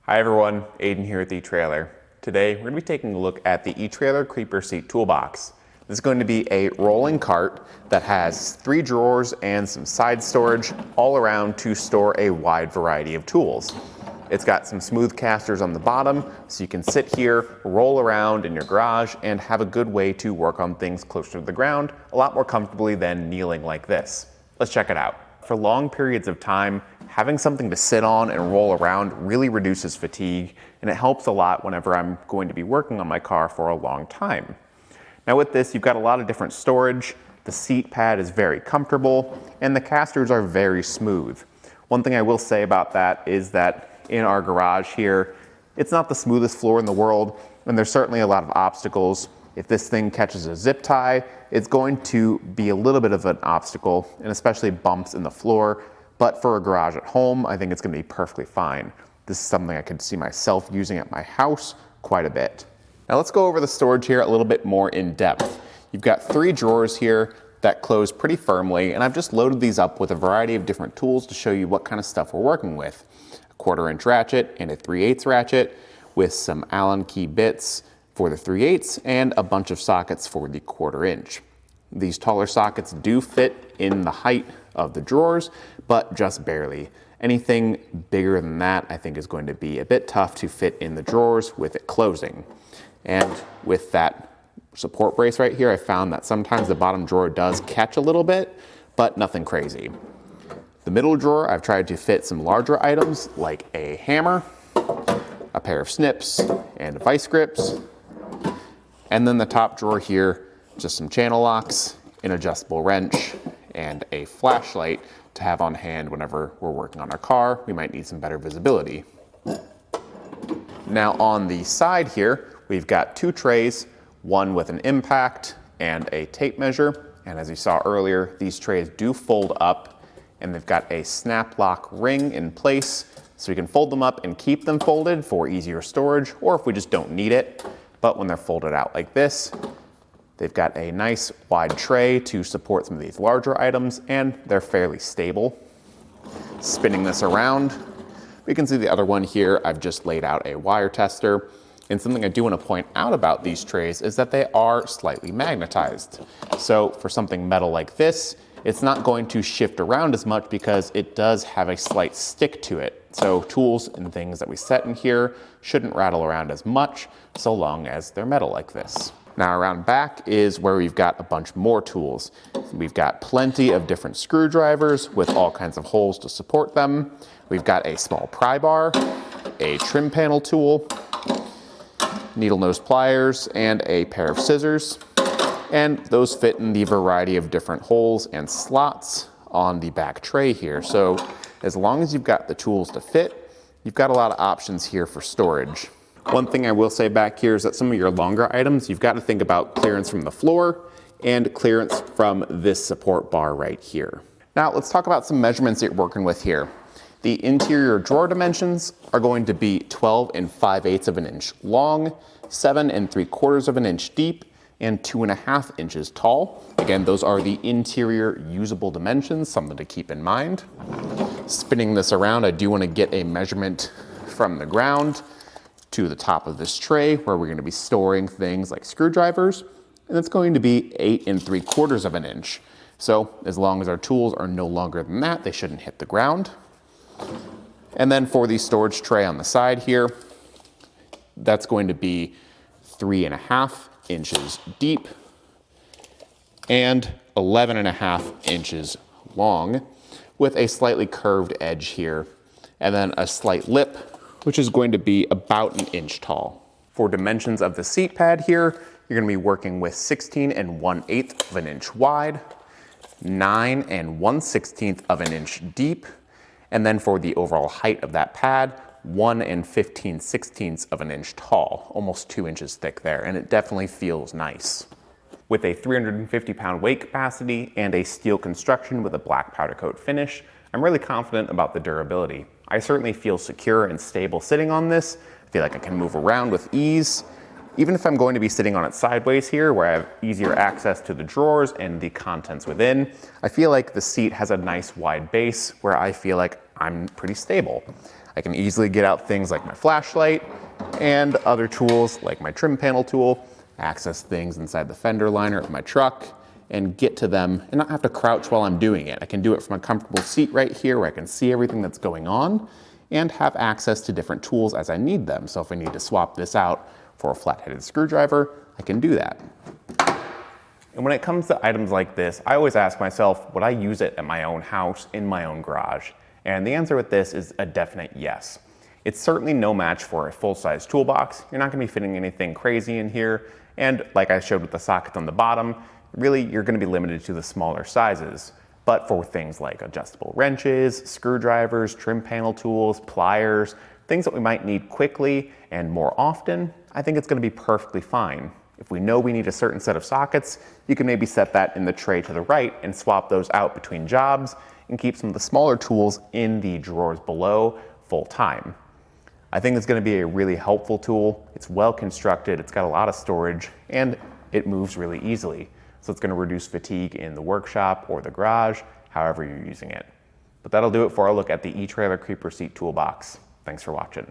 Hi everyone, Aiden here at the etrailer. Today we're going to be taking a look at the etrailer Creeper Seat Toolbox. This is going to be a rolling cart that has 3 drawers and some side storage all around to store a wide variety of tools. It's got some smooth casters on the bottom so you can sit here, roll around in your garage, and have a good way to work on things closer to the ground a lot more comfortably than kneeling like this. Let's check it out. For long periods of time, having something to sit on and roll around really reduces fatigue, and it helps a lot whenever I'm going to be working on my car for a long time. Now with this, you've got a lot of different storage, the seat pad is very comfortable, and the casters are very smooth. One thing I will say about that is that in our garage here, it's not the smoothest floor in the world, and there's certainly a lot of obstacles. If this thing catches a zip tie, it's going to be a little bit of an obstacle, and especially bumps in the floor. But for a garage at home, I think it's going to be perfectly fine. This is something I could see myself using at my house quite a bit. Now let's go over the storage here a little bit more in depth. You've got 3 drawers here that close pretty firmly, and I've just loaded these up with a variety of different tools to show you what kind of stuff we're working with. A 1/4" ratchet and a 3/8 ratchet with some Allen key bits for the 3/8 and a bunch of sockets for the 1/4". These taller sockets do fit in the height of the drawers, but just barely. Anything bigger than that I think is going to be a bit tough to fit in the drawers with it closing. And with that support brace right here, I found that sometimes the bottom drawer does catch a little bit, but nothing crazy. The middle drawer, I've tried to fit some larger items like a hammer, a pair of snips, and vice grips. And then the top drawer here, just some channel locks, an adjustable wrench, and a flashlight to have on hand whenever we're working on our car. We might need some better visibility. Now on the side here, we've got 2 trays, one with an impact and a tape measure. And as you saw earlier, these trays do fold up, and they've got a snap lock ring in place, so we can fold them up and keep them folded for easier storage, or if we just don't need it. But when they're folded out like this, they've got a nice wide tray to support some of these larger items, and they're fairly stable. Spinning this around, we can see the other one here. I've just laid out a wire tester. And something I do want to point out about these trays is that they are slightly magnetized. So for something metal like this, it's not going to shift around as much because it does have a slight stick to it. So tools and things that we set in here shouldn't rattle around as much so long as they're metal like this. Now around back is where we've got a bunch more tools. We've got plenty of different screwdrivers with all kinds of holes to support them. We've got a small pry bar, a trim panel tool, needle nose pliers, and a pair of scissors. And those fit in the variety of different holes and slots on the back tray here. So as long as you've got the tools to fit, you've got a lot of options here for storage. One thing I will say back here is that some of your longer items, you've got to think about clearance from the floor and clearance from this support bar right here. Now let's talk about some measurements that you're working with here. The interior drawer dimensions are going to be 12 5/8 of an inch long, 7 3/4 of an inch deep, and 2.5 inches tall. Again, those are the interior usable dimensions, something to keep in mind. Spinning this around, I do want to get a measurement from the ground to the top of this tray where we're going to be storing things like screwdrivers, and it's going to be 8 3/4 of an inch. So as long as our tools are no longer than that, they shouldn't hit the ground. And then for the storage tray on the side here, that's going to be 3.5 inches deep and 11.5 inches long with a slightly curved edge here, and then a slight lip, which is going to be about 1 inch tall. For dimensions of the seat pad here, you're going to be working with 16 1/8 of an inch wide, 9 1/16 of an inch deep, and then for the overall height of that pad, 1 15/16 of an inch tall, almost 2 inches thick there, and it definitely feels nice. With a 350-pound weight capacity and a steel construction with a black powder coat finish, I'm really confident about the durability. I certainly feel secure and stable sitting on this. I feel like I can move around with ease. Even if I'm going to be sitting on it sideways here, where I have easier access to the drawers and the contents within, I feel like the seat has a nice wide base where I feel like I'm pretty stable. I can easily get out things like my flashlight and other tools like my trim panel tool, access things inside the fender liner of my truck, and get to them and not have to crouch while I'm doing it. I can do it from a comfortable seat right here where I can see everything that's going on and have access to different tools as I need them. So if I need to swap this out for a flat-headed screwdriver, I can do that. And when it comes to items like this, I always ask myself, would I use it at my own house, in my own garage? And the answer with this is a definite yes. It's certainly no match for a full-size toolbox. You're not gonna be fitting anything crazy in here. And like I showed with the sockets on the bottom, really you're gonna be limited to the smaller sizes. But for things like adjustable wrenches, screwdrivers, trim panel tools, pliers, things that we might need quickly and more often, I think it's gonna be perfectly fine. If we know we need a certain set of sockets, you can maybe set that in the tray to the right and swap those out between jobs and keep some of the smaller tools in the drawers below full time. I think it's gonna be a really helpful tool. It's well constructed, it's got a lot of storage, and it moves really easily. So it's gonna reduce fatigue in the workshop or the garage, however you're using it. But that'll do it for our look at the eTrailer Creeper Seat Toolbox. Thanks for watching.